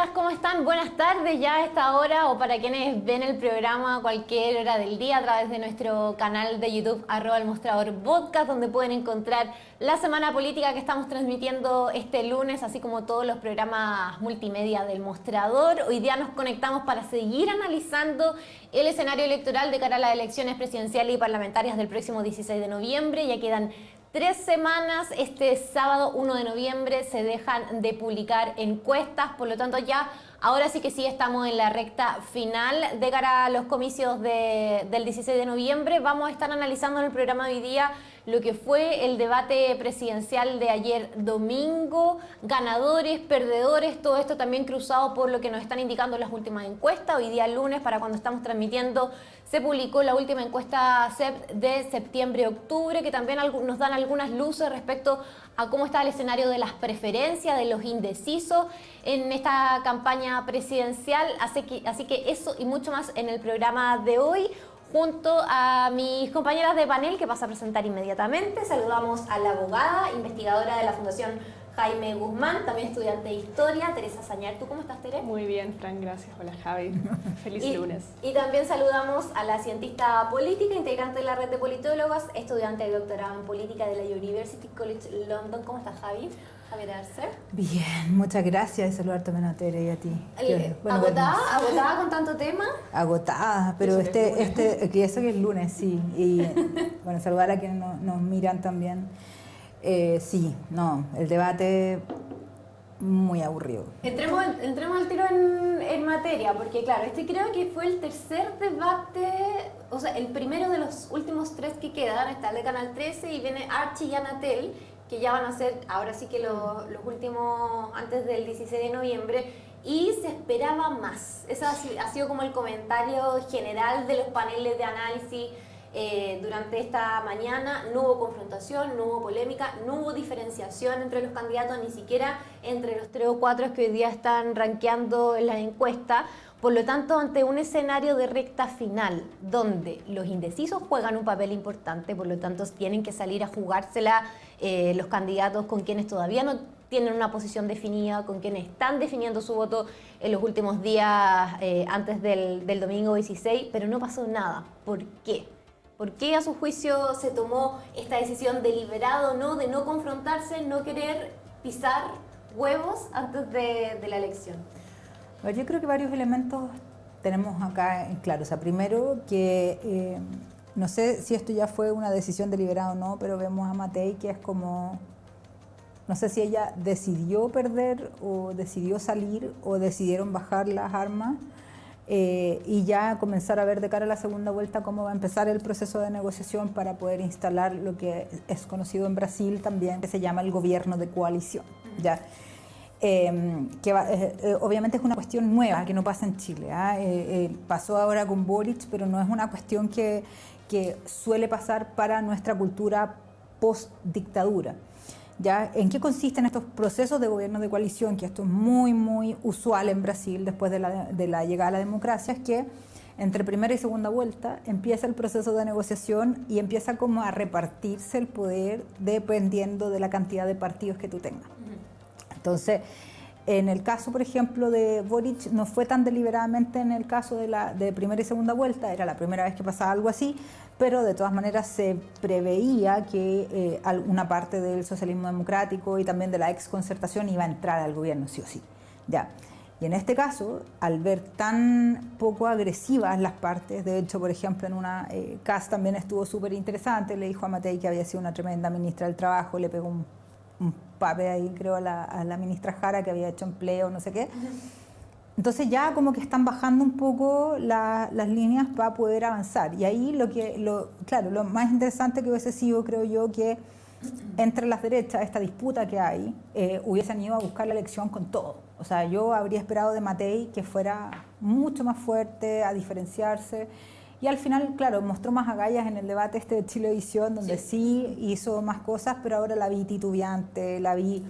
días, ¿cómo están? Buenas tardes ya a esta hora o para quienes ven el programa a cualquier hora del día a través de nuestro canal de YouTube @elmostradorpodcast, donde pueden encontrar la semana política que estamos transmitiendo este lunes, así como todos los programas multimedia del Mostrador. Hoy día nos conectamos para seguir analizando el escenario electoral de cara a las elecciones presidenciales y parlamentarias del próximo 16 de noviembre. Ya quedan 3 semanas, este sábado 1 de noviembre se dejan de publicar encuestas, por lo tanto ya ahora sí que sí estamos en la recta final de cara a los comicios del 16 de noviembre. Vamos a estar analizando en el programa de hoy día lo que fue el debate presidencial de ayer domingo, ganadores, perdedores, todo esto también cruzado por lo que nos están indicando las últimas encuestas. Hoy día lunes, para cuando estamos transmitiendo, se publicó la última encuesta CEP de septiembre-octubre, que también nos dan algunas luces respecto a cómo está el escenario de las preferencias, de los indecisos en esta campaña presidencial. Así que eso y mucho más en el programa de hoy, junto a mis compañeras de panel que paso a presentar inmediatamente. Saludamos a la abogada, investigadora de la Fundación Jaime Guzmán, también estudiante de Historia, Teresa Sañar. ¿Tú cómo estás, Tere? Muy bien, Fran, gracias. Hola, Javi. Feliz lunes. Y también saludamos a la cientista política, integrante de la red de politólogas, estudiante de doctorado en política de la University College London. ¿Cómo estás, Javi? Javier Arce. Bien, muchas gracias y saludarte también a Tere y a ti. ¿Agotada con tanto tema? Agotada, pero que eso que es lunes, sí. Y bueno, saludar a quienes nos miran también. Sí, no, el debate muy aburrido. Entremos al tiro en materia, porque claro, este creo que fue el tercer debate, o sea, el primero de los últimos 3 que quedan. Está el de Canal 13 y viene Archie y Anatel, que ya van a ser ahora sí que los últimos antes del 16 de noviembre, y se esperaba más. Ese ha sido como el comentario general de los paneles de análisis durante esta mañana. No hubo confrontación, no hubo polémica, no hubo diferenciación entre los candidatos, ni siquiera entre los 3 o 4 que hoy día están rankeando en la encuesta. Por lo tanto, ante un escenario de recta final donde los indecisos juegan un papel importante, por lo tanto tienen que salir a jugársela los candidatos con quienes todavía no tienen una posición definida, con quienes están definiendo su voto en los últimos días antes del domingo 16, pero no pasó nada. ¿Por qué? ¿Por qué a su juicio se tomó esta decisión deliberada o no de no confrontarse, no querer pisar huevos antes de la elección? Yo creo que varios elementos tenemos acá en claro. O sea, primero que no sé si esto ya fue una decisión deliberada o no, pero vemos a Matei que es como, no sé si ella decidió perder o decidió salir o decidieron bajar las armas. Y ya comenzar a ver de cara a la segunda vuelta cómo va a empezar el proceso de negociación para poder instalar lo que es conocido en Brasil también, que se llama el gobierno de coalición. ¿Ya? Obviamente es una cuestión nueva que no pasa en Chile. Pasó ahora con Boric, pero no es una cuestión que suele pasar para nuestra cultura post-dictadura. ¿Ya? ¿En qué consisten estos procesos de gobierno de coalición? Que esto es muy, muy usual en Brasil después de la llegada a la democracia, es que entre primera y segunda vuelta empieza el proceso de negociación y empieza como a repartirse el poder dependiendo de la cantidad de partidos que tú tengas. Entonces, en el caso, por ejemplo, de Boric, no fue tan deliberadamente en el caso de primera y segunda vuelta, era la primera vez que pasaba algo así, pero de todas maneras se preveía que una parte del socialismo democrático y también de la exconcertación iba a entrar al gobierno, sí o sí. Ya. Y en este caso, al ver tan poco agresivas las partes, de hecho, por ejemplo, en una Kast también estuvo súper interesante, le dijo a Matei que había sido una tremenda ministra del Trabajo, le pegó un pape ahí, creo, a la ministra Jara, que había hecho empleo, no sé qué. Entonces ya como que están bajando un poco las líneas para poder avanzar. Y ahí lo más interesante que hubiese sido, creo yo, que entre las derechas, esta disputa que hay, hubiesen ido a buscar la elección con todo. O sea, yo habría esperado de Matei que fuera mucho más fuerte, a diferenciarse. Y al final, claro, mostró más agallas en el debate de Chilevisión, donde sí hizo más cosas, pero ahora la vi titubeante, la vi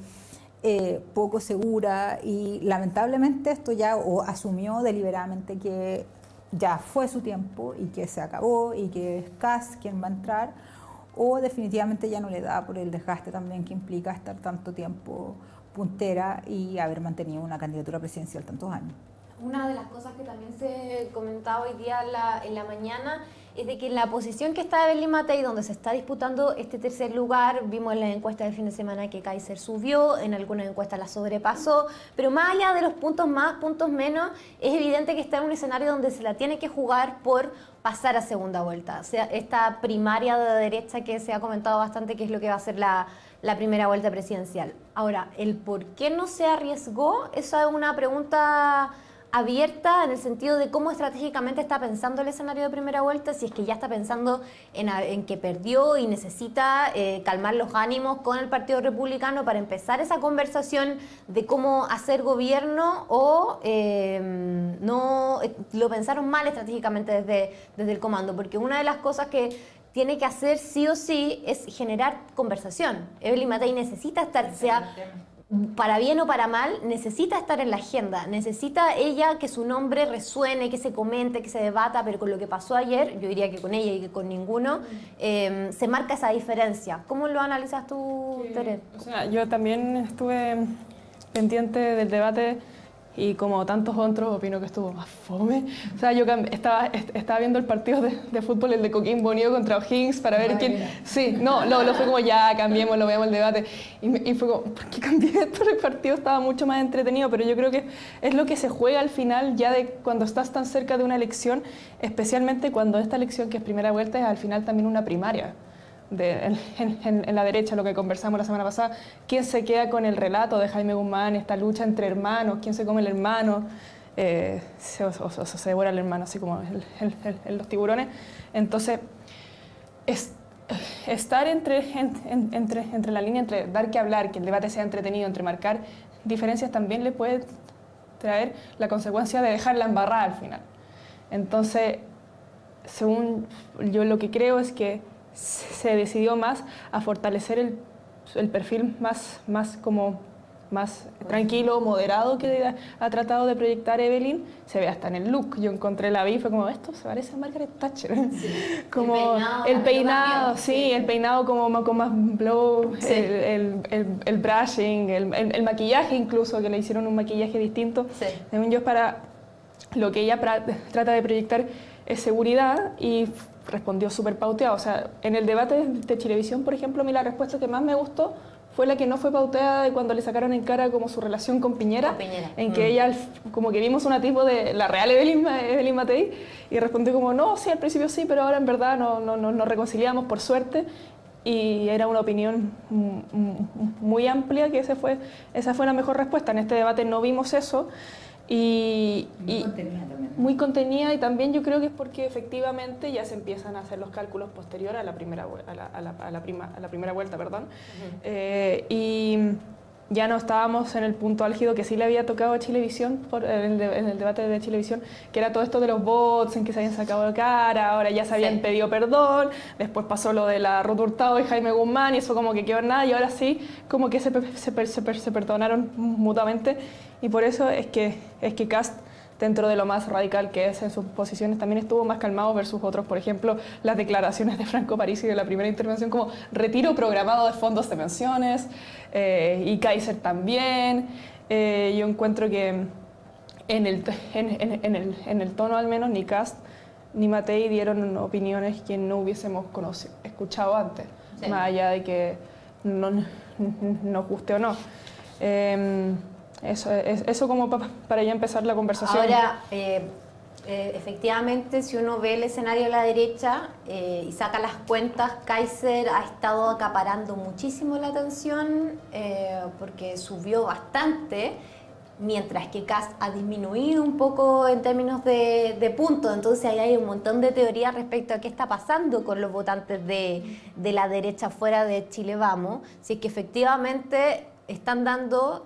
poco segura, y lamentablemente esto ya asumió deliberadamente que ya fue su tiempo y que se acabó y que es Kast quien va a entrar, o definitivamente ya no le da por el desgaste también que implica estar tanto tiempo puntera y haber mantenido una candidatura presidencial tantos años. Una de las cosas que también se comentaba hoy día en la mañana es de que en la posición que está Evelyn Matei, donde se está disputando este tercer lugar, vimos en las encuestas del fin de semana que Kaiser subió, en algunas encuestas la sobrepasó, pero más allá de los puntos más, puntos menos, es evidente que está en un escenario donde se la tiene que jugar por pasar a segunda vuelta. O sea, esta primaria de derecha que se ha comentado bastante, que es lo que va a ser la primera vuelta presidencial. Ahora, el por qué no se arriesgó, esa es una pregunta abierta en el sentido de cómo estratégicamente está pensando el escenario de primera vuelta, si es que ya está pensando en que perdió y necesita calmar los ánimos con el Partido Republicano para empezar esa conversación de cómo hacer gobierno, o no lo pensaron mal estratégicamente desde el comando, porque una de las cosas que tiene que hacer sí o sí es generar conversación. Evelyn Matei necesita estar, sea para bien o para mal, necesita estar en la agenda, necesita ella que su nombre resuene, que se comente, que se debata, pero con lo que pasó ayer, yo diría que con ella y que con ninguno, se marca esa diferencia. ¿Cómo lo analizas tú, Tere? O sea, yo también estuve pendiente del debate y como tantos otros opino que estuvo más fome. O sea, yo estaba viendo el partido de fútbol, el de Coquimbo Unido contra O'Higgins, para ver quién... Sí, no, lo fue como ya, cambiémoslo, veamos el debate. Y fue como, ¿por qué cambié esto? El partido estaba mucho más entretenido, pero yo creo que es lo que se juega al final, ya de cuando estás tan cerca de una elección, especialmente cuando esta elección, que es primera vuelta, es al final también una primaria. En la derecha, lo que conversamos la semana pasada, quién se queda con el relato de Jaime Guzmán, esta lucha entre hermanos, quién se come el hermano, se devora el hermano, así como los tiburones. Entonces, estar entre la línea, entre dar que hablar, que el debate sea entretenido, entre marcar diferencias, también le puede traer la consecuencia de dejarla embarrada al final. Entonces, según yo, lo que creo es que se decidió más a fortalecer el perfil más tranquilo, moderado que ha tratado de proyectar Evelyn. Se ve hasta en el look. Yo encontré la vi y fue como, esto se parece a Margaret Thatcher. Sí. Como el peinado, sí, el peinado como con más blow, sí. el brushing, el maquillaje incluso, que le hicieron un maquillaje distinto. Sí. Según yo, para lo que ella trata de proyectar es seguridad, y respondió súper pauteado. O sea, en el debate de Chilevisión, por ejemplo, a mí la respuesta que más me gustó fue la que no fue pauteada, de cuando le sacaron en cara como su relación con Piñera, en que ella, como que vimos una tipo de la real Evelyn Matei, y respondió como, no, sí, al principio sí, pero ahora en verdad no reconciliamos, por suerte. Y era una opinión muy amplia, que esa fue la mejor respuesta. En este debate no vimos eso. Muy contenida también. Muy contenida, y también yo creo que es porque efectivamente ya se empiezan a hacer los cálculos posteriores a la primera vuelta, perdón. Y ya no estábamos en el punto álgido que sí le había tocado a Chilevisión en el debate de Chilevisión, que era todo esto de los bots, en que se habían sacado de cara, ahora ya se habían pedido perdón, después pasó lo de la Ruth Hurtado y Jaime Guzmán, y eso como que quedó en nada, y ahora sí como que se perdonaron mutuamente. Y por eso es que Kast, dentro de lo más radical que es en sus posiciones, también estuvo más calmado versus otros. Por ejemplo, las declaraciones de Franco Parisi de la primera intervención, como retiro programado de fondos de pensiones, y Kaiser también. Yo encuentro que en el tono, al menos, ni Kast ni Matei dieron opiniones que no hubiésemos escuchado antes, más allá de que nos guste o no. Eso como para ya empezar la conversación. Ahora, efectivamente, si uno ve el escenario de la derecha y saca las cuentas, Kaiser ha estado acaparando muchísimo la atención, porque subió bastante, mientras que Kast ha disminuido un poco en términos de puntos. Entonces ahí hay un montón de teorías respecto a qué está pasando con los votantes de la derecha fuera de Chile Vamos, si es que efectivamente están dando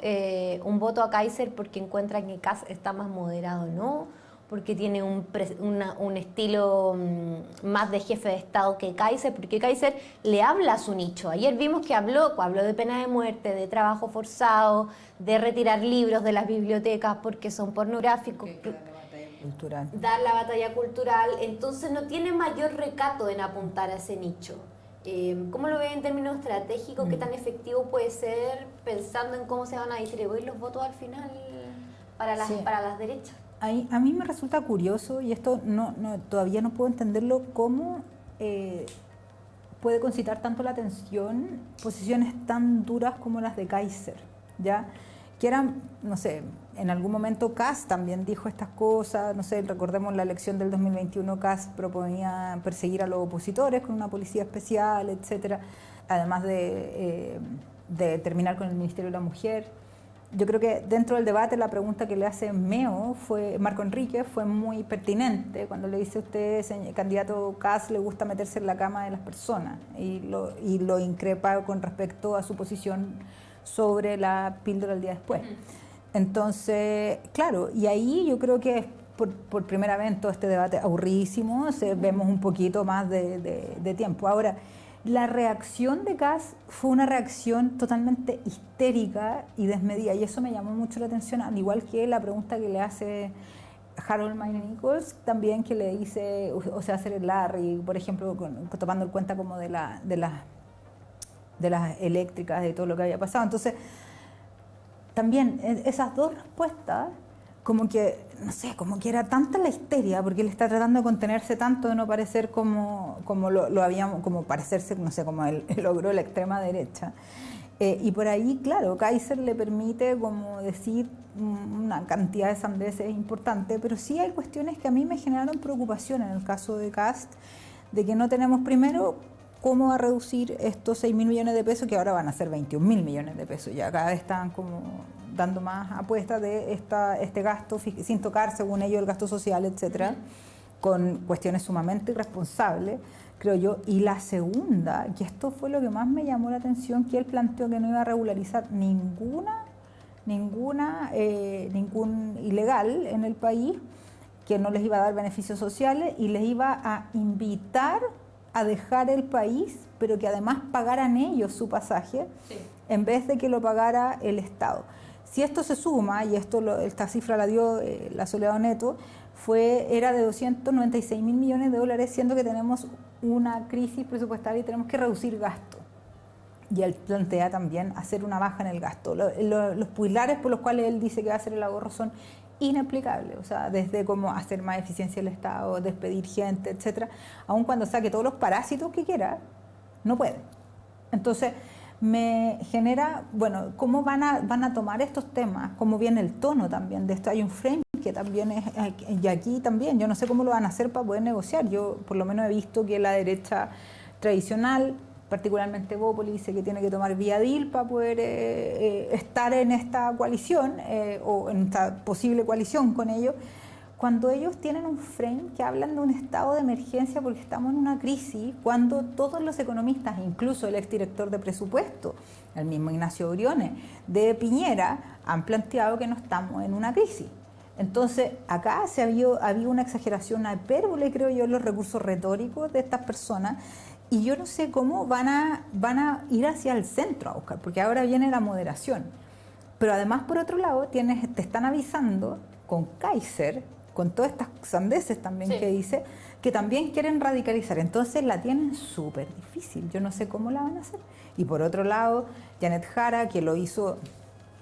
un voto a Kaiser porque encuentran que Kast está más moderado, ¿no? Porque tiene un estilo más de jefe de Estado que Kaiser, porque Kaiser le habla a su nicho. Ayer vimos que habló de pena de muerte, de trabajo forzado, de retirar libros de las bibliotecas porque son pornográficos. Dar la batalla cultural. Entonces no tiene mayor recato en apuntar a ese nicho. ¿Cómo lo ve en términos estratégicos? ¿Qué tan efectivo puede ser pensando en cómo se van a distribuir los votos al final para las derechas? A mí me resulta curioso, y esto todavía no puedo entenderlo, cómo puede concitar tanto la atención posiciones tan duras como las de Kaiser, ¿ya? Que eran, no sé, en algún momento Kast también dijo estas cosas, no sé, recordemos la elección del 2021, Kast proponía perseguir a los opositores con una policía especial, etcétera, además de terminar con el Ministerio de la Mujer. Yo creo que dentro del debate la pregunta que le hace Marco Enrique, fue muy pertinente cuando le dice a usted, candidato Kast, le gusta meterse en la cama de las personas, y lo increpa con respecto a su posición sobre la píldora el día después. Entonces, claro, y ahí yo creo que por primera vez en todo este debate aburridísimo, vemos un poquito más de tiempo. Ahora, la reacción de Kast fue una reacción totalmente histérica y desmedida, y eso me llamó mucho la atención, al igual que la pregunta que le hace Harold Mayne Nichols, también, que le dice, o sea, hacer el Larry, por ejemplo, tomando en cuenta como de las eléctricas, de todo lo que había pasado. Entonces, también esas dos respuestas, como que, no sé, como que era tanta la histeria, porque él está tratando de contenerse tanto, de no parecer como lo habíamos, como parecerse, no sé, como él logró la extrema derecha. Y por ahí, claro, Kaiser le permite como decir una cantidad de sandeces importante, pero sí hay cuestiones que a mí me generaron preocupación en el caso de Kast, de que no tenemos primero cómo va a reducir estos 6.000 millones de pesos, que ahora van a ser 21.000 millones de pesos. Ya cada vez están como dando más apuestas de este gasto, sin tocar, según ellos, el gasto social, etcétera, con cuestiones sumamente irresponsables, creo yo. Y la segunda, que esto fue lo que más me llamó la atención, que él planteó que no iba a regularizar ningún ilegal en el país, que no les iba a dar beneficios sociales y les iba a invitar a dejar el país, pero que además pagaran ellos su pasaje, en vez de que lo pagara el Estado. Si esto se suma, y esta cifra la dio la Soledad Neto, era de 296.000 millones de dólares, siendo que tenemos una crisis presupuestaria y tenemos que reducir gasto. Y él plantea también hacer una baja en el gasto. Los pilares por los cuales él dice que va a hacer el ahorro son inexplicables, o sea, desde cómo hacer más eficiencia el Estado, despedir gente, etcétera, aun cuando saque todos los parásitos que quiera, no puede. Entonces, me genera, bueno, cómo van a tomar estos temas, cómo viene el tono también de esto. Hay un frame que también es, y aquí también, yo no sé cómo lo van a hacer para poder negociar. Yo por lo menos he visto que la derecha tradicional, particularmente Bópoli, dice que tiene que tomar vía deal para poder estar en esta coalición o en esta posible coalición con ellos, cuando ellos tienen un frame que hablan de un estado de emergencia porque estamos en una crisis, cuando todos los economistas, incluso el exdirector de presupuesto, el mismo Ignacio Briones, de Piñera, han planteado que no estamos en una crisis. Entonces, acá había una exageración, una hipérbole, creo yo, en los recursos retóricos de estas personas, y yo no sé cómo van a ir hacia el centro a buscar, porque ahora viene la moderación. Pero además, por otro lado, te están avisando con Kaiser, con todas estas sandeces también que dice, que también quieren radicalizar. Entonces la tienen súper difícil. Yo no sé cómo la van a hacer. Y por otro lado, Janet Jara, que lo hizo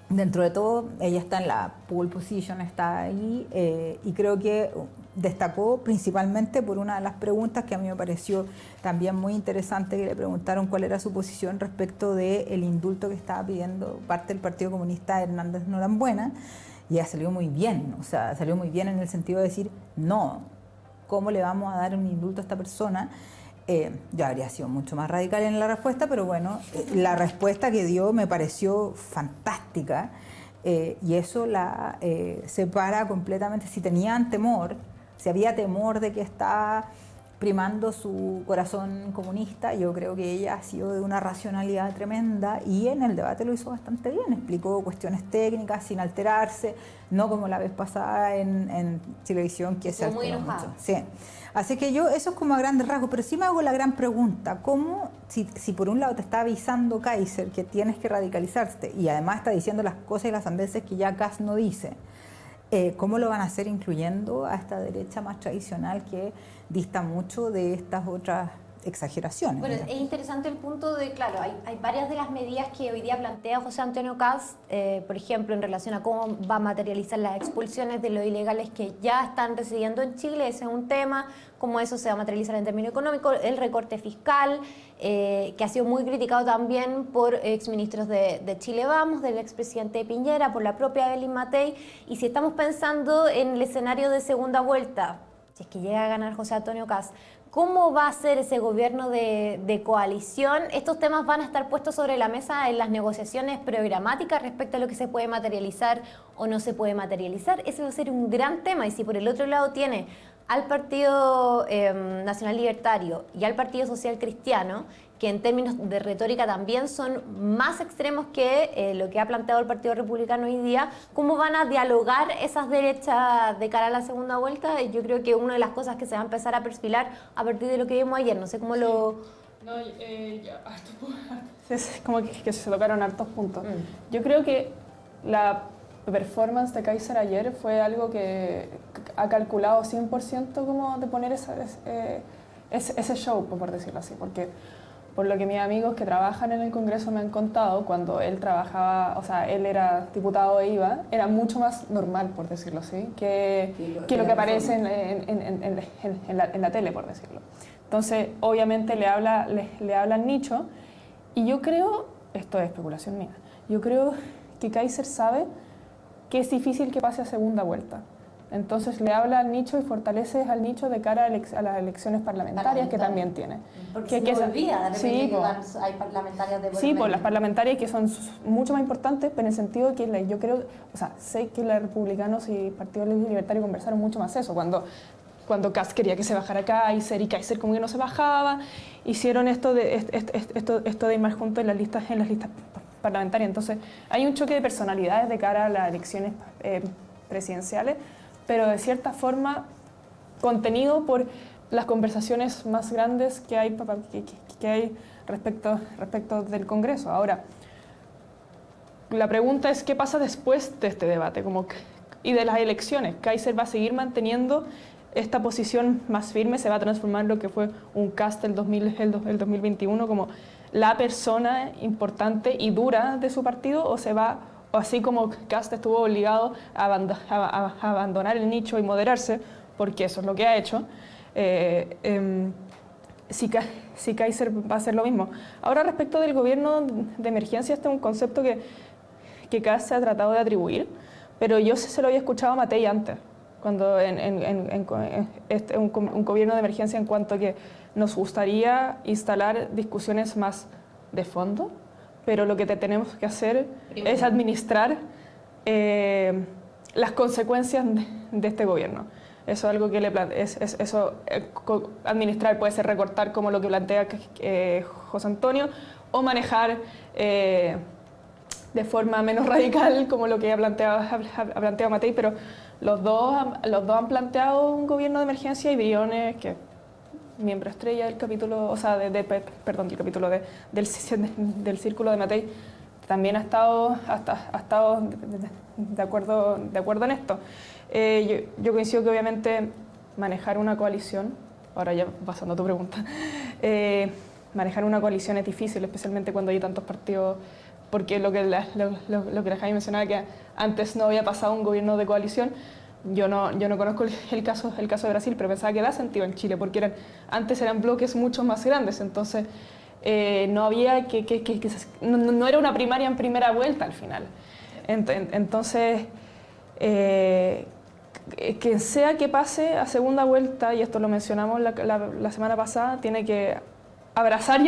dentro de todo, ella está en la pole position, está ahí, y creo que destacó principalmente por una de las preguntas que a mí me pareció también muy interesante, que le preguntaron cuál era su posición respecto del indulto que estaba pidiendo parte del Partido Comunista, Hernández Norambuena. Y ella salió muy bien, o sea, salió muy bien en el sentido de decir, no, ¿cómo le vamos a dar un indulto a esta persona? Yo habría sido mucho más radical en la respuesta, pero bueno, la respuesta que dio me pareció fantástica, y eso la separa completamente. Si tenían temor, si había temor de que está primando su corazón comunista, yo creo que ella ha sido de una racionalidad tremenda, y en el debate lo hizo bastante bien, explicó cuestiones técnicas sin alterarse, no como la vez pasada en televisión, que se alteró mucho. Sí. Así que eso es como a grandes rasgos, pero sí me hago la gran pregunta, ¿cómo, si por un lado te está avisando Kaiser que tienes que radicalizarte, y además está diciendo las cosas y las sandeces que ya Kast no dice, ¿cómo lo van a hacer incluyendo a esta derecha más tradicional que dista mucho de estas otras exageraciones. Bueno, es interesante el punto de, claro, hay varias de las medidas que hoy día plantea José Antonio Kast, por ejemplo, en relación a cómo va a materializar las expulsiones de los ilegales que ya están residiendo en Chile, ese es un tema, cómo eso se va a materializar en términos económicos, el recorte fiscal, que ha sido muy criticado también por exministros de Chile Vamos, del expresidente Piñera, por la propia Evelyn Matei, y si estamos pensando en el escenario de segunda vuelta, si es que llega a ganar José Antonio Kast, ¿cómo va a ser ese gobierno de coalición? Estos temas van a estar puestos sobre la mesa en las negociaciones programáticas respecto a lo que se puede materializar o no se puede materializar. Ese va a ser un gran tema, y si por el otro lado tiene al Partido Nacional Libertario y al Partido Social Cristiano, que en términos de retórica también son más extremos que lo que ha planteado el Partido Republicano hoy día, ¿cómo van a dialogar esas derechas de cara a la segunda vuelta? Yo creo que una de las cosas que se va a empezar a perfilar a partir de lo que vimos ayer, no sé cómo lo... No, es como que se tocaron hartos puntos. Yo creo que la performance de Kaiser ayer fue algo que ha calculado 100% como de poner ese show, por decirlo así, porque por lo que mis amigos que trabajan en el Congreso me han contado, cuando él trabajaba, o sea, él era diputado e iba, era mucho más normal, por decirlo así, que lo que aparece en la tele, por decirlo. Entonces, obviamente le habla al nicho, y yo creo, esto es especulación mía, yo creo que Kaiser sabe que es difícil que pase a segunda vuelta. Entonces le habla al nicho y fortalece al nicho de cara a las elecciones parlamentarias que también tiene. Porque se olvida de repente que hay parlamentarias de por Sí, medio. pues las parlamentarias que son mucho más importantes, pero en el sentido que yo creo, o sea, sé que los republicanos y Partido Libertario conversaron mucho más eso, cuando Kast quería que se bajara Kaiser y Kaiser como que no se bajaba, hicieron esto de ir más juntos en las listas parlamentarias. Entonces hay un choque de personalidades de cara a las elecciones presidenciales, pero de cierta forma contenido por las conversaciones más grandes que hay respecto del Congreso. Ahora, la pregunta es qué pasa después de este debate y de las elecciones. Kaiser va a seguir manteniendo esta posición más firme, se va a transformar en lo que fue un Kast el 2021 como la persona importante y dura de su partido, o se va, o así como Kast estuvo obligado a abandonar el nicho y moderarse, porque eso es lo que ha hecho, si Kaiser va a hacer lo mismo. Ahora, respecto del gobierno de emergencia, este es un concepto que Kast se ha tratado de atribuir, pero yo se lo había escuchado a Matei antes, cuando un gobierno de emergencia, en cuanto a que nos gustaría instalar discusiones más de fondo, pero lo que tenemos que hacer es administrar las consecuencias de este gobierno. Eso es algo que administrar puede ser recortar, como lo que plantea José Antonio, o manejar de forma menos radical, como lo que ha planteado Matei, pero los dos han planteado un gobierno de emergencia, y Briones, que miembro estrella del capítulo, o sea, del capítulo del círculo de Matei, también ha estado de acuerdo en esto. Yo coincido que obviamente manejar una coalición, ahora ya pasando a tu pregunta, manejar una coalición es difícil, especialmente cuando hay tantos partidos, porque lo que la Jaime mencionaba, que antes no había pasado un gobierno de coalición. Yo no conozco el caso de Brasil, pero pensaba que da sentido en Chile, porque antes eran bloques mucho más grandes, entonces no había no era una primaria en primera vuelta al final. Entonces, que sea que pase a segunda vuelta, y esto lo mencionamos la semana pasada, tiene que abrazar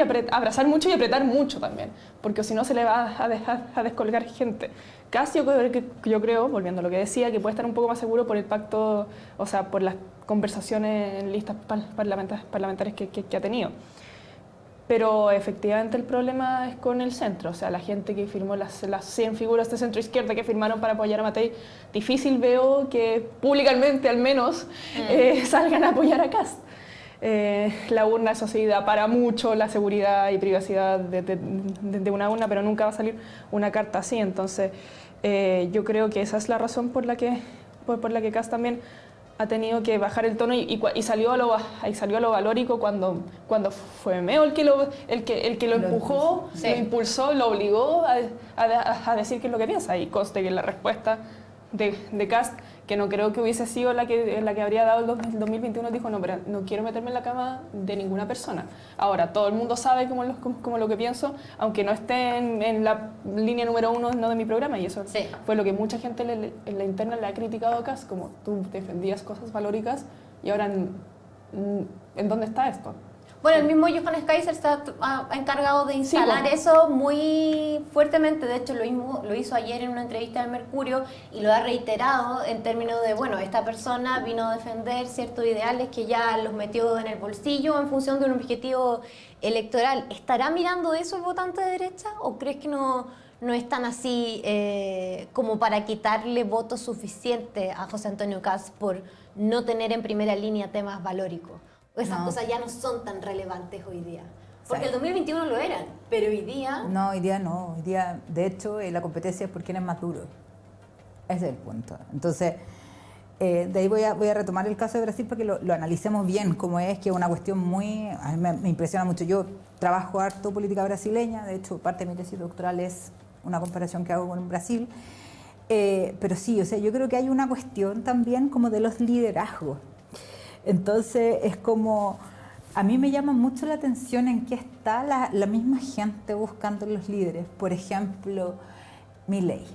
mucho y apretar mucho también, porque si no se le va a descolgar gente. Casi yo creo, volviendo a lo que decía, que puede estar un poco más seguro por el pacto, o sea, por las conversaciones en listas parlamentarias que ha tenido. Pero efectivamente el problema es con el centro, o sea, la gente que firmó las 100 figuras de centro izquierda que firmaron para apoyar a Matei, difícil veo que públicamente al menos salgan a apoyar a Kast. La urna, eso sí, da para mucho la seguridad y privacidad de una urna, pero nunca va a salir una carta así. Entonces, yo creo que esa es la razón por la que Kast también ha tenido que bajar el tono y salió a lo valórico cuando fue Meo el que lo empujó, sí. lo impulsó, lo obligó a decir qué es lo que piensa. Y conste que la respuesta de Kast, que no creo que hubiese sido la que habría dado el 2021, dijo, no, pero no quiero meterme en la cama de ninguna persona. Ahora, todo el mundo sabe como lo que pienso, aunque no esté en la línea número 1 no de mi programa, y eso sí. Fue lo que mucha gente en la interna le ha criticado a Kast, como tú defendías cosas valóricas y ahora ¿en dónde está esto? Bueno, el mismo Johannes Kaiser está encargado de instalar eso muy fuertemente. De hecho, lo hizo ayer en una entrevista del Mercurio y lo ha reiterado en términos de, bueno, esta persona vino a defender ciertos ideales que ya los metió en el bolsillo en función de un objetivo electoral. ¿Estará mirando eso el votante de derecha o crees que no es tan así como para quitarle votos suficientes a José Antonio Kast por no tener en primera línea temas valóricos? Esas cosas ya no son tan relevantes hoy día. Porque el 2021 lo eran, pero hoy día... No, hoy día no. Hoy día, de hecho, la competencia es por quién es más duro. Ese es el punto. Entonces, de ahí voy a retomar el caso de Brasil para que lo analicemos bien, como es, que es una cuestión muy... A mí me impresiona mucho. Yo trabajo harto política brasileña, de hecho, parte de mi tesis doctoral es una comparación que hago con Brasil. Pero sí, o sea, yo creo que hay una cuestión también como de los liderazgos. Entonces es como, a mí me llama mucho la atención en qué está la misma gente buscando los líderes. Por ejemplo, Milei.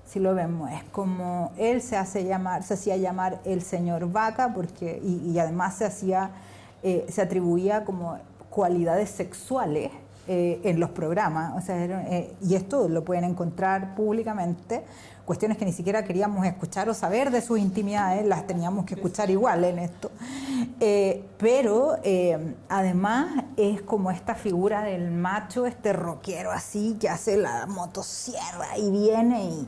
Si lo vemos, es como él se hacía llamar el señor Vaca, porque y además se atribuía como cualidades sexuales en los programas, o sea, y esto lo pueden encontrar públicamente, cuestiones que ni siquiera queríamos escuchar o saber de sus intimidades, las teníamos que escuchar igual en esto. Pero además es como esta figura del macho, este rockero así, que hace la motosierra y viene y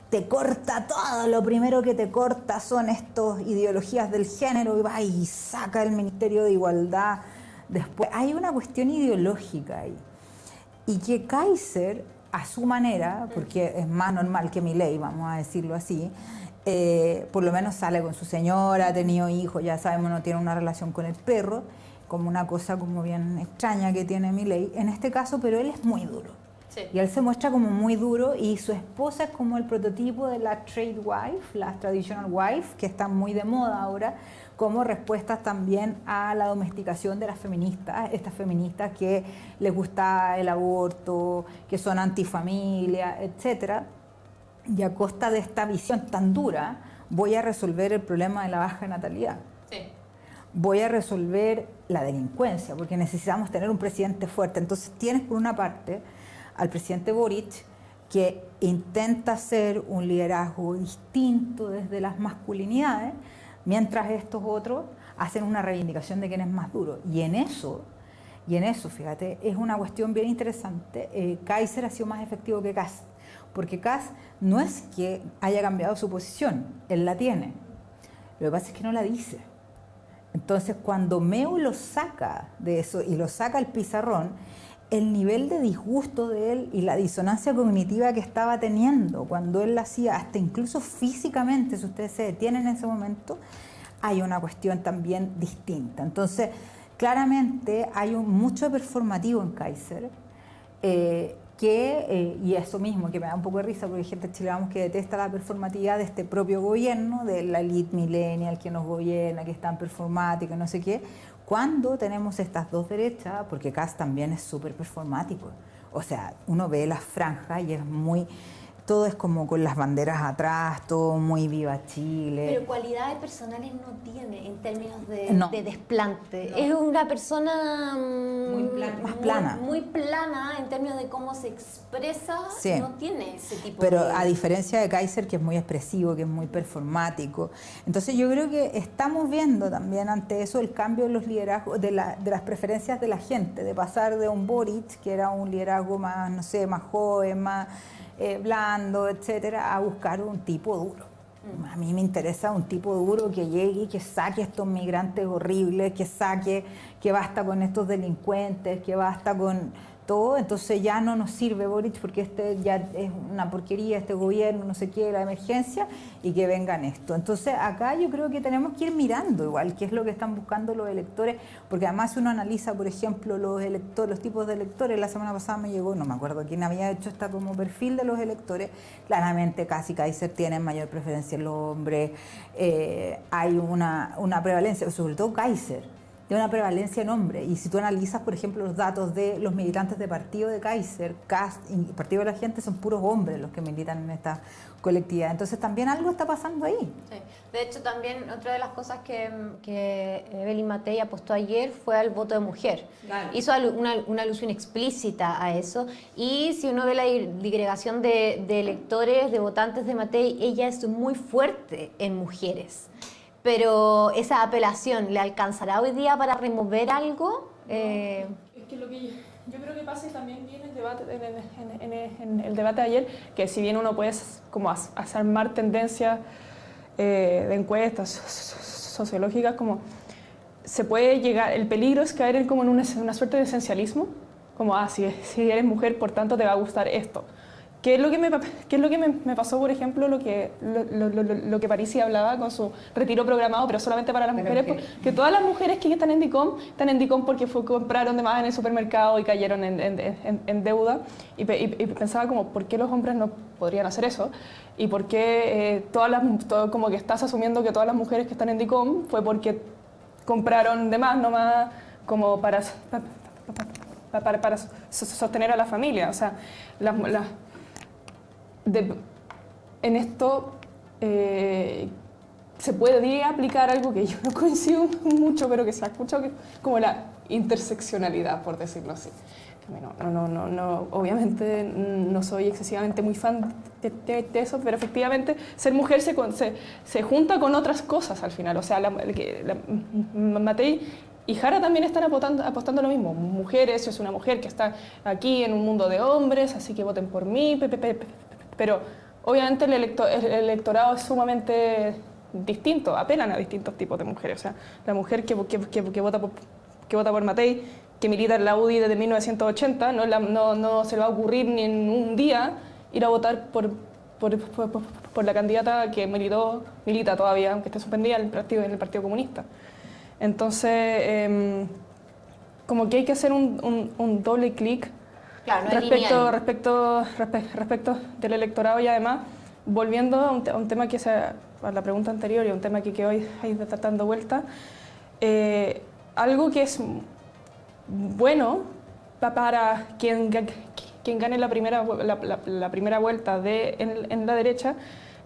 te corta todo. Lo primero que te corta son estas ideologías del género y va y saca el Ministerio de Igualdad. Después hay una cuestión ideológica ahí. Y que Kaiser, a su manera, porque es más normal que Milei, vamos a decirlo así, por lo menos sale con su señora, ha tenido hijos, ya sabemos, no tiene una relación con el perro, como una cosa como bien extraña que tiene Milei en este caso, pero él es muy duro. Sí. Y él se muestra como muy duro y su esposa es como el prototipo de la trade wife, la traditional wife, que está muy de moda ahora, como respuestas también a la domesticación de las feministas, estas feministas que les gusta el aborto, que son antifamilia, etc. Y a costa de esta visión tan dura, voy a resolver el problema de la baja natalidad. Sí. Voy a resolver la delincuencia, porque necesitamos tener un presidente fuerte. Entonces tienes por una parte al presidente Boric, que intenta hacer un liderazgo distinto desde las masculinidades, mientras estos otros hacen una reivindicación de quién es más duro. Y en eso, fíjate, es una cuestión bien interesante. Kaiser ha sido más efectivo que Kast, porque Kast no es que haya cambiado su posición, él la tiene. Lo que pasa es que no la dice. Entonces, cuando Meo lo saca de eso y lo saca al pizarrón, el nivel de disgusto de él y la disonancia cognitiva que estaba teniendo cuando él la hacía, hasta incluso físicamente, si ustedes se detienen en ese momento, hay una cuestión también distinta. Entonces, claramente hay mucho performativo en Kaiser, y eso mismo, que me da un poco de risa, porque hay gente chilena que detesta la performatividad de este propio gobierno, de la elite millennial que nos gobierna, que es tan performática, no sé qué, cuando tenemos estas dos derechas, porque Kast también es súper performático. O sea, uno ve las franjas y es muy... Todo es como con las banderas atrás, todo muy viva Chile. Pero cualidades personales no tiene en términos de desplante. No. Es una persona más plana. Muy plana en términos de cómo se expresa. Sí. No tiene ese tipo Pero a diferencia de Kaiser, que es muy expresivo, que es muy performático. Entonces yo creo que estamos viendo también ante eso el cambio de los liderazgos, de las preferencias de la gente, de pasar de un Boric, que era un liderazgo más, no sé, más joven, más... blando, etcétera, a buscar un tipo duro. A mí me interesa un tipo duro que llegue y que saque a estos migrantes horribles, que basta con estos delincuentes, que basta con todo, entonces ya no nos sirve Boric porque este ya es una porquería, este gobierno, no sé qué, la emergencia, y que vengan esto. Entonces acá yo creo que tenemos que ir mirando igual qué es lo que están buscando los electores, porque además si uno analiza, por ejemplo, los tipos de electores, la semana pasada me llegó, no me acuerdo quién había hecho esta como perfil de los electores, claramente casi Kaiser tiene mayor preferencia en los hombres, hay una prevalencia, sobre todo Kaiser, de una prevalencia en hombres. Y si tú analizas, por ejemplo, los datos de los militantes de partido de Kaiser, Kast y Partido de la Gente, son puros hombres los que militan en esta colectividad. Entonces también algo está pasando ahí. Sí. De hecho, también otra de las cosas que Evelyn Matei apostó ayer fue al voto de mujer. Claro. Hizo una alusión explícita a eso. Y si uno ve la digregación de electores, de votantes de Matei, ella es muy fuerte en mujeres. Pero esa apelación, ¿le alcanzará hoy día para remover algo? Es que lo que yo creo que pasa, y también viene el debate, en el debate de ayer, que si bien uno puede como armar tendencias de encuestas sociológicas, como se puede llegar, el peligro es caer como en una suerte de esencialismo, como, si eres mujer, por tanto te va a gustar esto. ¿Qué es lo que me pasó, por ejemplo, lo que Parisi hablaba con su retiro programado, pero solamente para las mujeres? Que todas las mujeres que están en DICOM porque compraron de más en el supermercado y cayeron en deuda. Y pensaba como, ¿por qué los hombres no podrían hacer eso? ¿Y por qué como que estás asumiendo que todas las mujeres que están en DICOM fue porque compraron de más nomás como para sostener a la familia? O sea, en esto se puede aplicar algo que yo no coincido mucho, pero que se ha escuchado, que es como la interseccionalidad, por decirlo así. No, obviamente no soy excesivamente muy fan de eso, pero efectivamente ser mujer se junta con otras cosas al final. O sea, Matei y Jara también están apostando lo mismo. Mujeres, yo soy una mujer que está aquí en un mundo de hombres, así que voten por mí, pero obviamente el electorado es sumamente distinto, apelan a distintos tipos de mujeres. O sea, la mujer que vota por Matei, que milita en la UDI desde 1980, no se le va a ocurrir ni en un día ir a votar por la candidata que milita todavía, aunque esté suspendida en el Partido Comunista. Entonces, como que hay que hacer un doble clic. Claro, no respecto del electorado, y además, volviendo a un tema que a la pregunta anterior y a un tema que hoy está dando vuelta, algo que es bueno para quien gane la primera vuelta en la derecha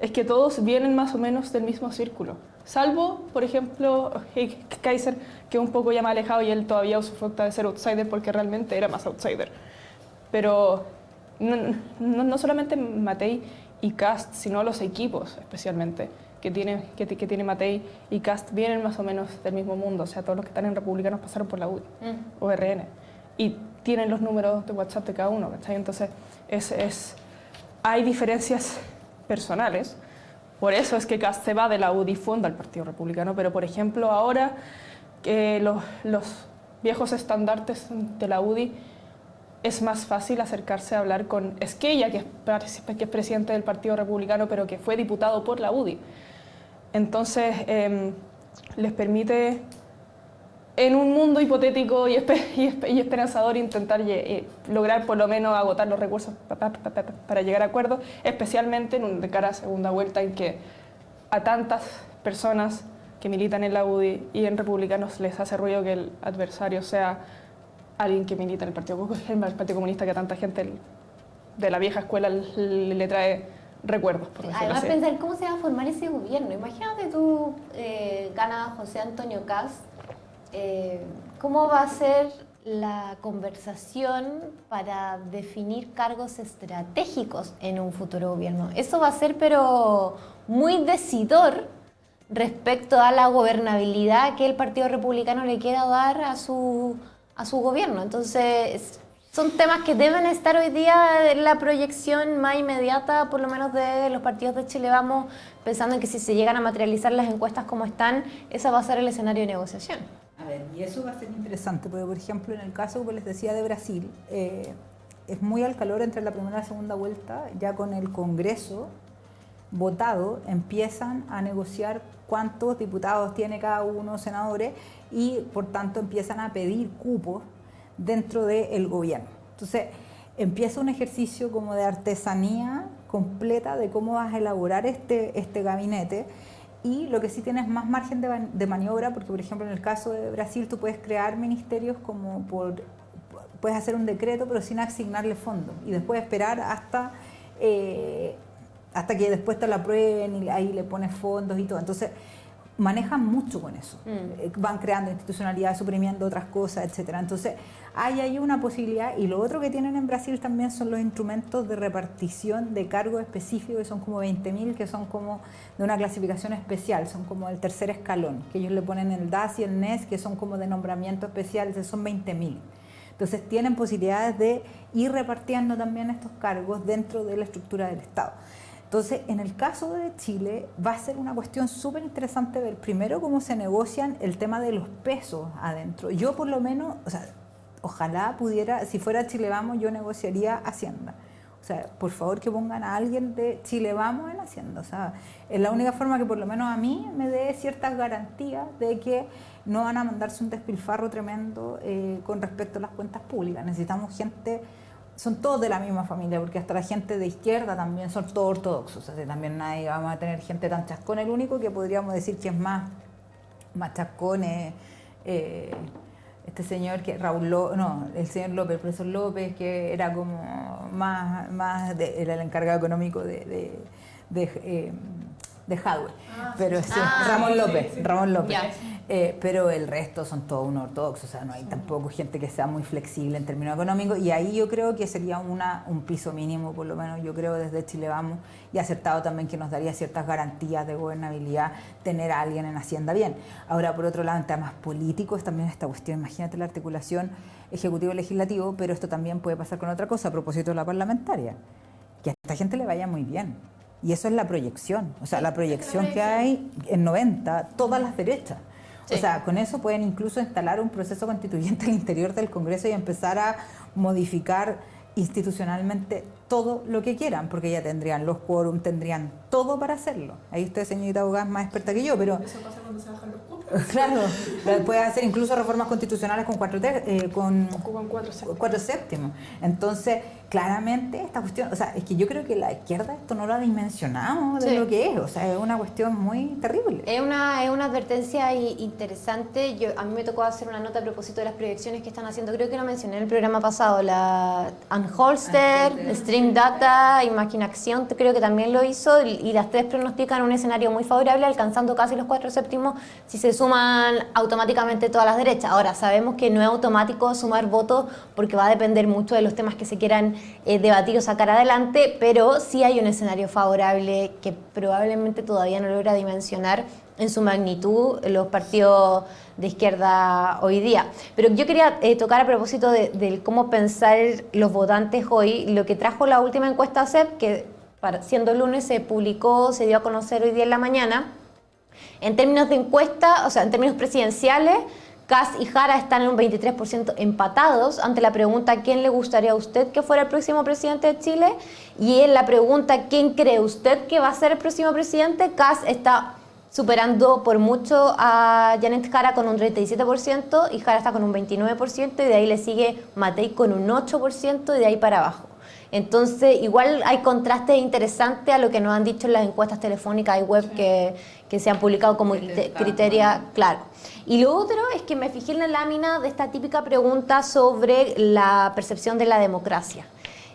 es que todos vienen más o menos del mismo círculo. Salvo, por ejemplo, Kaiser, que es un poco ya más alejado y él todavía usufructa de ser outsider porque realmente era más outsider. Pero no solamente Matei y Kast, sino los equipos especialmente que tiene Matei y Kast vienen más o menos del mismo mundo. O sea, todos los que están en Republicanos pasaron por la UDI o RN y tienen los números de WhatsApp de cada uno, ¿cachai? Entonces, hay diferencias personales. Por eso es que Kast se va de la UDI y funda el Partido Republicano. Pero, por ejemplo, ahora que los viejos estandartes de la UDI, es más fácil acercarse a hablar con Esquella, que es presidente del Partido Republicano, pero que fue diputado por la UDI. Entonces, les permite, en un mundo hipotético y esperanzador, intentar lograr por lo menos agotar los recursos para llegar a acuerdos, especialmente de cara a segunda vuelta, en que a tantas personas que militan en la UDI y en Republicanos les hace ruido que el adversario sea alguien que milita en el Partido Comunista, que a tanta gente de la vieja escuela le trae recuerdos, por decirlo Además, así. pensar cómo se va a formar ese gobierno. Imagínate tú, gana José Antonio Kast, ¿cómo va a ser la conversación para definir cargos estratégicos en un futuro gobierno? Eso va a ser, pero muy decidor respecto a la gobernabilidad que el Partido Republicano le quiera dar a su gobierno. Entonces, son temas que deben estar hoy día en la proyección más inmediata, por lo menos de los partidos de Chile Vamos, pensando en que si se llegan a materializar las encuestas como están, ese va a ser el escenario de negociación. A ver, y eso va a ser interesante, porque por ejemplo en el caso, como les decía, de Brasil, es muy al calor entre la primera y la segunda vuelta, ya con el Congreso votado, empiezan a negociar cuántos diputados tiene cada uno, senadores, y por tanto empiezan a pedir cupos dentro del gobierno. Entonces empieza un ejercicio como de artesanía completa de cómo vas a elaborar este gabinete, y lo que sí tienes más margen de maniobra, porque por ejemplo en el caso de Brasil tú puedes crear ministerios puedes hacer un decreto pero sin asignarle fondos, y después esperar hasta que después te lo aprueben y ahí le pones fondos y todo. Entonces manejan mucho con eso, van creando institucionalidad, suprimiendo otras cosas, etcétera. Entonces hay ahí una posibilidad, y lo otro que tienen en Brasil también son los instrumentos de repartición de cargos específicos, que son como 20.000, que son como de una clasificación especial, son como el tercer escalón, que ellos le ponen el DAS y el NES, que son como de nombramiento especial, son 20.000. Entonces tienen posibilidades de ir repartiendo también estos cargos dentro de la estructura del Estado. Entonces, en el caso de Chile, va a ser una cuestión súper interesante ver primero cómo se negocian el tema de los pesos adentro. Yo por lo menos, o sea, ojalá pudiera, si fuera Chile Vamos, yo negociaría Hacienda. O sea, por favor que pongan a alguien de Chile Vamos en Hacienda. O sea, es la única forma que por lo menos a mí me dé ciertas garantías de que no van a mandarse un despilfarro tremendo con respecto a las cuentas públicas. Necesitamos gente... Son todos de la misma familia, porque hasta la gente de izquierda también son todos ortodoxos. O sea, también nadie vamos a tener gente tan chascón. El único que podríamos decir que es más chascón es este señor que el señor López, el profesor López, que era como era el encargado económico de Jadwe. Pero sí, Ramón López. Pero el resto son todos unos ortodoxos, o sea, no hay tampoco gente que sea muy flexible en términos económicos, y ahí yo creo que sería un piso mínimo, por lo menos yo creo desde Chile Vamos, y acertado también, que nos daría ciertas garantías de gobernabilidad tener a alguien en Hacienda bien. Ahora, por otro lado, en temas políticos también esta cuestión, imagínate la articulación ejecutivo-legislativo, pero esto también puede pasar con otra cosa a propósito de la parlamentaria, que a esta gente le vaya muy bien. Y eso es la proyección, o sea, la proyección que hay en 90, todas las derechas. Sí. O sea, con eso pueden incluso instalar un proceso constituyente al interior del Congreso y empezar a modificar institucionalmente todo lo que quieran, porque ya tendrían los quórum, tendrían todo para hacerlo. Ahí usted, señorita abogada, es más experta que yo, pero... Eso pasa cuando se bajan los quórum. Claro, puede hacer incluso reformas constitucionales con 4 séptimos. Entonces, claramente esta cuestión, o sea, es que yo creo que la izquierda esto no lo ha dimensionado de lo que es, o sea, es una cuestión muy terrible. Es una advertencia interesante. A mí me tocó hacer una nota a propósito de las proyecciones que están haciendo, creo que lo mencioné en el programa pasado, la Anholster, Stream Data, Imaginación, creo que también lo hizo, y las tres pronostican un escenario muy favorable, alcanzando casi los 4 séptimos si se suman automáticamente todas las derechas. Ahora, sabemos que no es automático sumar votos porque va a depender mucho de los temas que se quieran debatir o sacar adelante, pero sí hay un escenario favorable que probablemente todavía no logra dimensionar en su magnitud los partidos de izquierda hoy día. Pero yo quería tocar a propósito de cómo pensar los votantes hoy, lo que trajo la última encuesta CEP, que siendo lunes se publicó, se dio a conocer hoy día en la mañana. En términos de encuesta, o sea, en términos presidenciales, Kast y Jara están en un 23% empatados ante la pregunta ¿quién le gustaría a usted que fuera el próximo presidente de Chile? Y en la pregunta ¿quién cree usted que va a ser el próximo presidente? Kast está superando por mucho a Janet Jara con un 37% y Jara está con un 29%, y de ahí le sigue Matei con un 8% y de ahí para abajo. Entonces, igual hay contrastes interesantes a lo que nos han dicho en las encuestas telefónicas y web que se han publicado como criterio, claro. Y lo otro es que me fijé en la lámina de esta típica pregunta sobre la percepción de la democracia.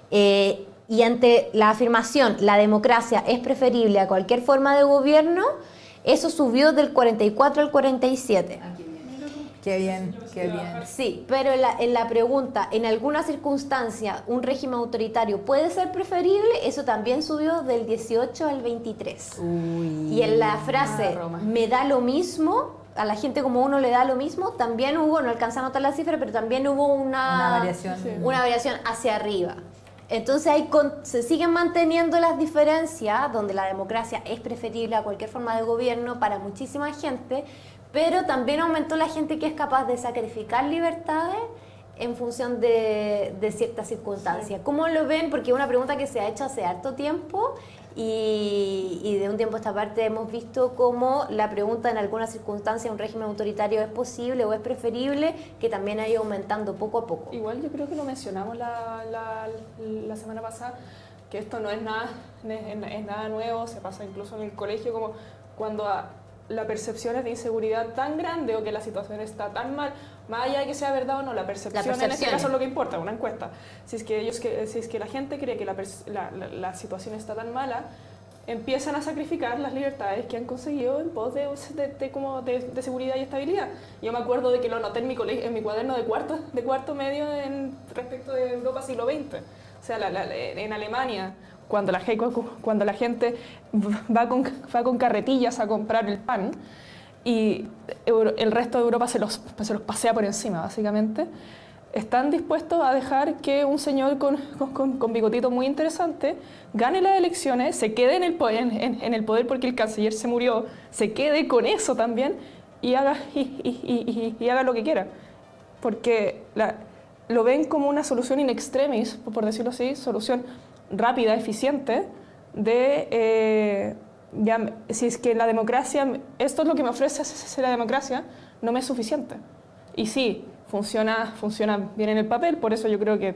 Y ante la afirmación, la democracia es preferible a cualquier forma de gobierno, eso subió del 44 al 47. Qué bien, qué bien. Sí, pero en la pregunta, ¿en alguna circunstancia un régimen autoritario puede ser preferible? Eso también subió del 18 al 23. Uy, y en la frase, me da lo mismo, a la gente como uno le da lo mismo, también hubo, no alcanza a notar la cifra, pero también hubo una variación hacia arriba. Entonces ahí se siguen manteniendo las diferencias, donde la democracia es preferible a cualquier forma de gobierno para muchísima gente, pero también aumentó la gente que es capaz de sacrificar libertades en función de ciertas circunstancias. ¿Cómo lo ven? Porque es una pregunta que se ha hecho hace harto tiempo y de un tiempo a esta parte hemos visto cómo la pregunta en algunas circunstancias un régimen autoritario es posible o es preferible, que también ha ido aumentando poco a poco. Igual yo creo que lo mencionamos la semana pasada, que esto no es nada nuevo, se pasa incluso en el colegio, como cuando la percepción es de inseguridad tan grande o que la situación está tan mal, más allá de que sea verdad o no, la percepción en este caso es lo que importa, una encuesta. Si es que la gente cree que la situación está tan mala, empiezan a sacrificar las libertades que han conseguido en pos de seguridad y estabilidad. Yo me acuerdo de que lo noté en mi cuaderno de cuarto medio respecto de Europa siglo XX. O sea, en Alemania, cuando la gente va con carretillas a comprar el pan y el resto de Europa se los pasea por encima, básicamente, están dispuestos a dejar que un señor con bigotito muy interesante gane las elecciones, se quede en el poder porque el canciller se murió, se quede con eso también y haga lo que quiera. Porque lo ven como una solución in extremis, por decirlo así, solución rápida, eficiente, si es que la democracia, esto es lo que me ofrece la democracia, no me es suficiente. Y sí, funciona bien en el papel, por eso yo creo que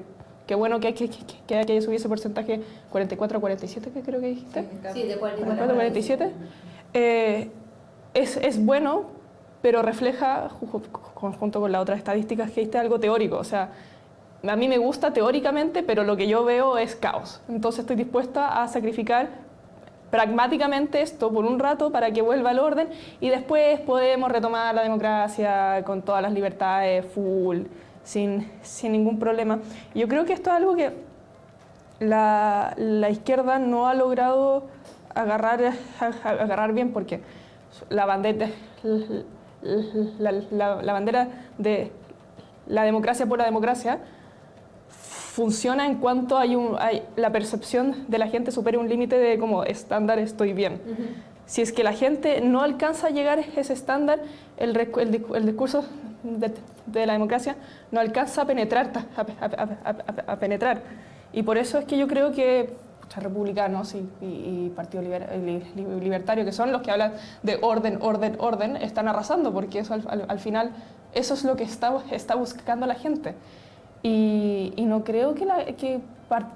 bueno que haya subido ese porcentaje 44 a 47, que creo que dijiste. Sí, de 44 a 47. Es bueno, pero refleja, junto con las otras estadísticas que diste, algo teórico. O sea, a mí me gusta teóricamente, pero lo que yo veo es caos. Entonces estoy dispuesta a sacrificar pragmáticamente esto por un rato para que vuelva al orden y después podemos retomar la democracia con todas las libertades full, sin ningún problema. Yo creo que esto es algo que la izquierda no ha logrado agarrar bien, porque la bandera de la democracia por la democracia funciona en cuanto la percepción de la gente supera un límite de como estándar estoy bien. Uh-huh. Si es que la gente no alcanza a llegar a ese estándar, el discurso de la democracia no alcanza a penetrar. Y por eso es que yo creo que republicanos y Partido Libertario, que son los que hablan de orden, están arrasando, porque eso al final eso es lo que está buscando la gente. Y no creo que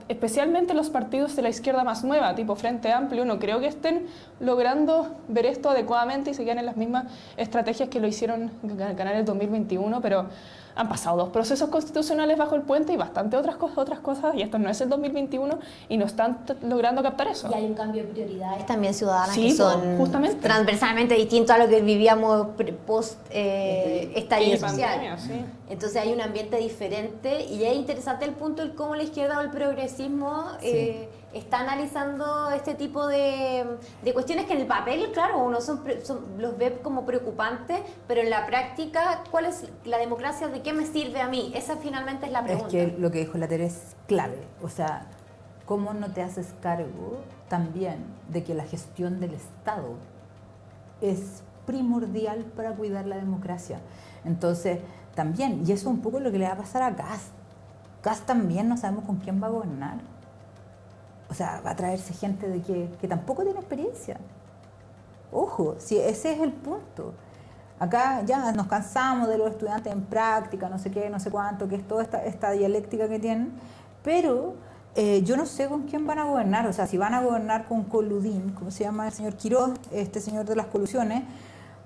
especialmente los partidos de la izquierda más nueva, tipo Frente Amplio, no creo que estén logrando ver esto adecuadamente y se quedan en las mismas estrategias que lo hicieron ganar el 2021, pero han pasado 2 procesos constitucionales bajo el puente y bastante otras cosas, y esto no es el 2021, y no están logrando captar eso. Y hay un cambio de prioridades también ciudadanas, sí, que son justamente transversalmente distintos a lo que vivíamos post estallido social. Pandemia, sí. Entonces hay un ambiente diferente y es interesante el punto de cómo la izquierda o el progresismo está analizando este tipo de cuestiones que en el papel, claro, uno los ve como preocupantes, pero en la práctica, ¿cuál es la democracia? ¿De qué me sirve a mí? Esa finalmente es la pregunta. Es que lo que dijo la Tere es clave. O sea, ¿cómo no te haces cargo también de que la gestión del Estado es primordial para cuidar la democracia? Entonces, también, y eso es un poco lo que le va a pasar a Kast. Kast también no sabemos con quién va a gobernar. O sea, va a traerse gente que tampoco tiene experiencia. Ojo, si ese es el punto. Acá ya nos cansamos de los estudiantes en práctica, no sé qué, no sé cuánto, que es toda esta dialéctica que tienen, pero yo no sé con quién van a gobernar. O sea, si van a gobernar con Coludín, como se llama el señor Quiroz, este señor de las colusiones,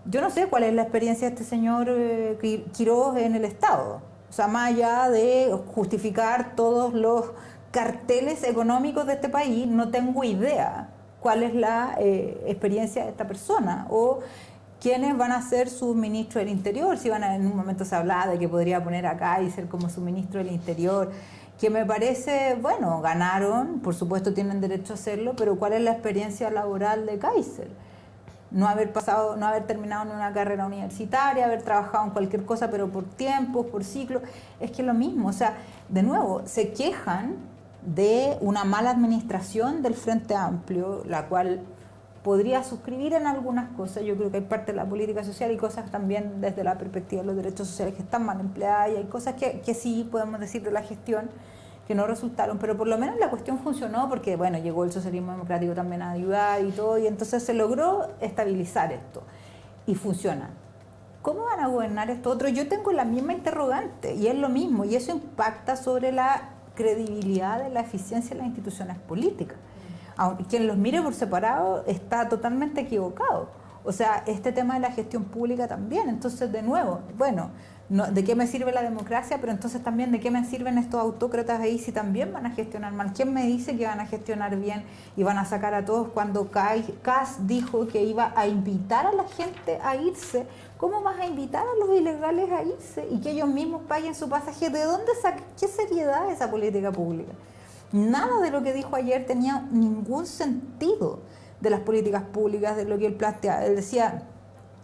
yo no sé cuál es la experiencia de este señor Quiroz en el Estado. O sea, más allá de justificar todos los carteles económicos de este país, no tengo idea cuál es la experiencia de esta persona o quiénes van a ser sus ministros del Interior. Si en un momento se hablaba de que podría poner acá y ser como su ministro del Interior, que me parece, bueno, ganaron, por supuesto tienen derecho a hacerlo, pero ¿cuál es la experiencia laboral de Kaiser? No haber terminado en una carrera universitaria, haber trabajado en cualquier cosa, pero por tiempos, por ciclos, es que es lo mismo. O sea, de nuevo, se quejan de una mala administración del Frente Amplio, la cual podría suscribir en algunas cosas. Yo creo que hay parte de la política social y cosas también desde la perspectiva de los derechos sociales que están mal empleadas, y hay cosas que sí podemos decir de la gestión que no resultaron, pero por lo menos la cuestión funcionó porque, bueno, llegó el socialismo democrático también a ayudar y todo, y entonces se logró estabilizar esto y funciona. ¿Cómo van a gobernar esto otro? Yo tengo la misma interrogante y es lo mismo, y eso impacta sobre la credibilidad de la eficiencia de las instituciones políticas. Aunque quien los mire por separado está totalmente equivocado. O sea, este tema de la gestión pública también. Entonces, de nuevo, bueno, ¿de qué me sirve la democracia? Pero entonces también, ¿de qué me sirven estos autócratas ahí si también van a gestionar mal? ¿Quién me dice que van a gestionar bien y van a sacar a todos cuando Kast dijo que iba a invitar a la gente a irse? ¿Cómo vas a invitar a los ilegales a irse y que ellos mismos paguen su pasaje? ¿De dónde saca? ¿Qué seriedad esa política pública? Nada de lo que dijo ayer tenía ningún sentido de las políticas públicas, de lo que él planteaba. Él decía,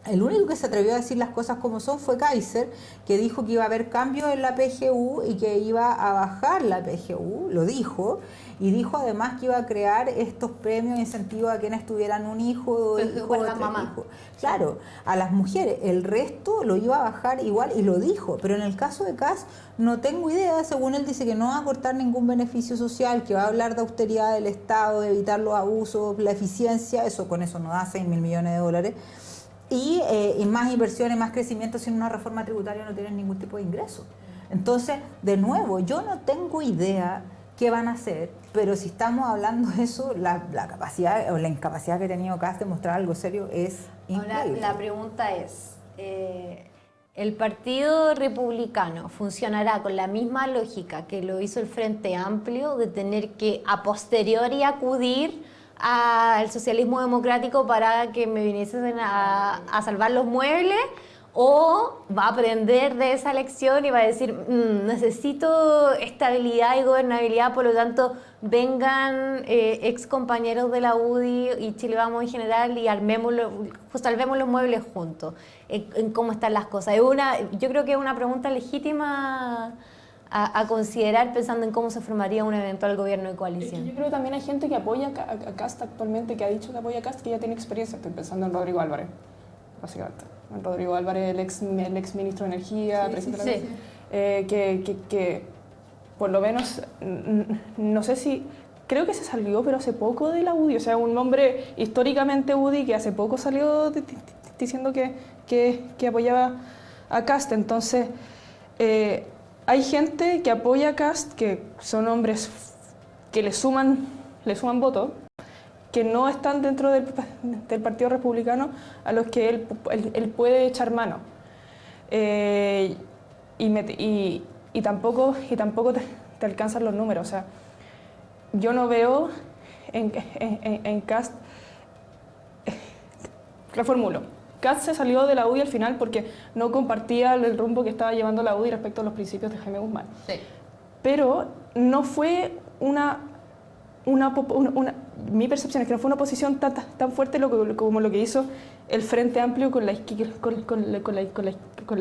el único que se atrevió a decir las cosas como son fue Kaiser, que dijo que iba a haber cambios en la PGU y que iba a bajar la PGU, lo dijo, y dijo además que iba a crear estos premios incentivos a quienes tuvieran un hijo o hijo de 3 hijos. Claro, a las mujeres. El resto lo iba a bajar igual y lo dijo, pero en el caso de Kast no tengo idea. Según él dice que no va a cortar ningún beneficio social, que va a hablar de austeridad del Estado, de evitar los abusos, la eficiencia, eso con eso no da 6.000 millones de dólares. Y más inversiones, más crecimiento sin una reforma tributaria no tienen ningún tipo de ingreso. Entonces, de nuevo, yo no tengo idea qué van a hacer, pero si estamos hablando de eso, la capacidad o la incapacidad que ha tenido Kast de mostrar algo serio es increíble. Ahora, la pregunta es, ¿el Partido Republicano funcionará con la misma lógica que lo hizo el Frente Amplio de tener que a posteriori acudir al socialismo democrático para que me viniesen a salvar los muebles? ¿O va a aprender de esa lección y va a decir, necesito estabilidad y gobernabilidad, por lo tanto vengan ex compañeros de la UDI y Chile Vamos en general y salvemos los muebles juntos? En cómo están las cosas. Yo creo que es una pregunta legítima a considerar pensando en cómo se formaría un eventual gobierno de coalición. Yo creo que también hay gente que apoya a Kast actualmente, que ha dicho que apoya a Kast, que ya tiene experiencia. Estoy pensando en Rodrigo Álvarez, básicamente. Rodrigo Álvarez, el ex ministro de Energía, presidente de la que por lo menos, no sé si, creo que se salió, pero hace poco de la UDI, o sea, un hombre históricamente UDI que hace poco salió diciendo que apoyaba a Kast. Entonces, hay gente que apoya a Kast, que son hombres que le suman votos, que no están dentro del Partido Republicano, a los que él puede echar mano. Y tampoco te alcanzan los números. O sea, yo no veo en Kast... Reformulo. Kast se salió de la UDI al final porque no compartía el rumbo que estaba llevando la UDI respecto a los principios de Jaime Guzmán. Sí. Pero no fue mi percepción es que no fue una oposición tan fuerte como lo que hizo el Frente Amplio con la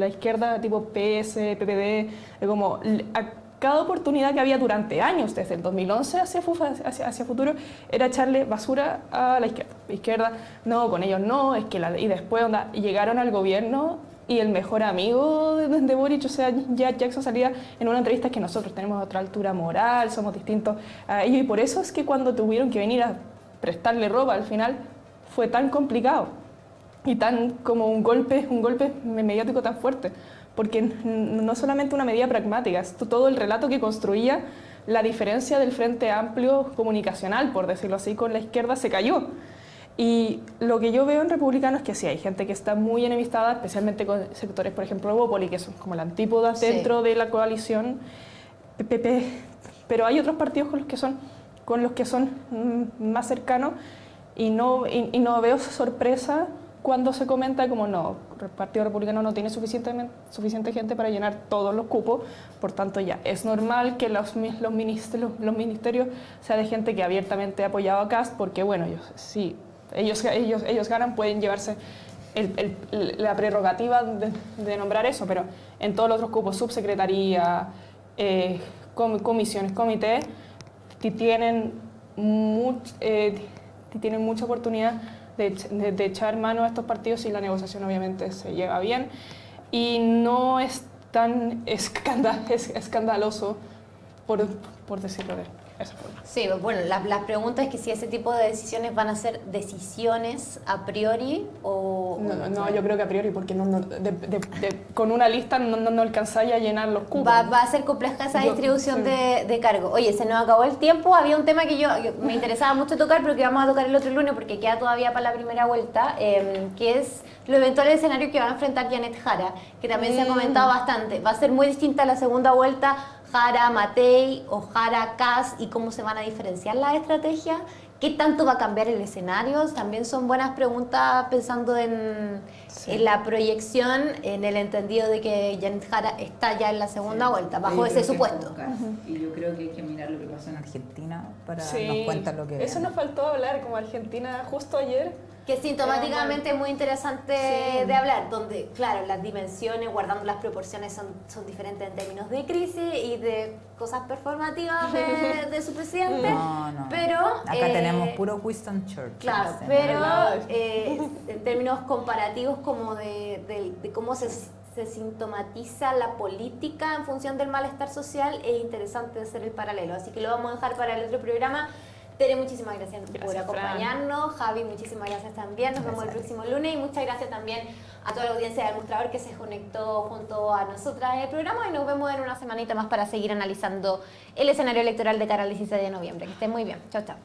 izquierda tipo PS, PPD, como a cada oportunidad que había durante años, desde el 2011 hacia futuro, era echarle basura a la izquierda. No, con ellos no, es que y después llegaron al gobierno y el mejor amigo de Boric, o sea, Jackson, salía en una entrevista que nosotros tenemos otra altura moral, somos distintos a ellos, y por eso es que cuando tuvieron que venir a prestarle ropa al final fue tan complicado y tan como un golpe mediático tan fuerte, porque no solamente una medida pragmática, es todo el relato que construía la diferencia del Frente Amplio comunicacional, por decirlo así, con la izquierda se cayó. Y lo que yo veo en republicanos es que sí, hay gente que está muy enemistada, especialmente con sectores, por ejemplo, Bópoli, que son como la antípoda dentro de la coalición, pero hay otros partidos con los que son más cercanos y no veo sorpresa cuando se comenta como no, el Partido Republicano no tiene suficiente gente para llenar todos los cupos, por tanto ya es normal que los ministerios sea de gente que abiertamente ha apoyado a Kast, porque bueno, ellos ganan, pueden llevarse la prerrogativa de nombrar eso, pero en todos los otros cupos, subsecretaría, comisiones, comités, tienen mucha oportunidad de echar mano a estos partidos si la negociación obviamente se lleva bien. Y no es tan escandaloso, por decirlo de esa forma. Sí, bueno, la pregunta es que si ese tipo de decisiones van a ser decisiones a priori o... No, yo creo que a priori, porque con una lista no alcanzáis a llenar los cupos. Va a ser compleja esa distribución de cargos. Oye, se nos acabó el tiempo. Había un tema que yo me interesaba mucho tocar, pero que vamos a tocar el otro lunes porque queda todavía para la primera vuelta, que es los eventuales escenarios que va a enfrentar Janet Jara, que también se ha comentado bastante. Va a ser muy distinta la segunda vuelta, Jara, Matei o Jara, Kast, y cómo se van a diferenciar las estrategias. ¿Qué tanto va a cambiar el escenario? También son buenas preguntas pensando en la proyección, en el entendido de que Janet Jara está ya en la segunda vuelta, bajo ese supuesto. Y yo creo que hay que mirar lo que pasó en Argentina para darnos cuenta lo que... Eso nos faltó hablar, como Argentina justo ayer. Que sintomáticamente es muy interesante de hablar, donde, claro, las dimensiones, guardando las proporciones, son diferentes en términos de crisis y de cosas performativas de su presidente. No. Pero, acá tenemos puro Winston Churchill. Claro, pero en términos comparativos como de cómo se sintomatiza la política en función del malestar social, es interesante hacer el paralelo. Así que lo vamos a dejar para el otro programa. Tere, muchísimas gracias por acompañarnos. Fran. Javi, muchísimas gracias también. Nos vemos el próximo lunes y muchas gracias también a toda la audiencia del Mostrador que se conectó junto a nosotras en el programa y nos vemos en una semanita más para seguir analizando el escenario electoral de cara al 16 de noviembre. Que estén muy bien. Chao, chao.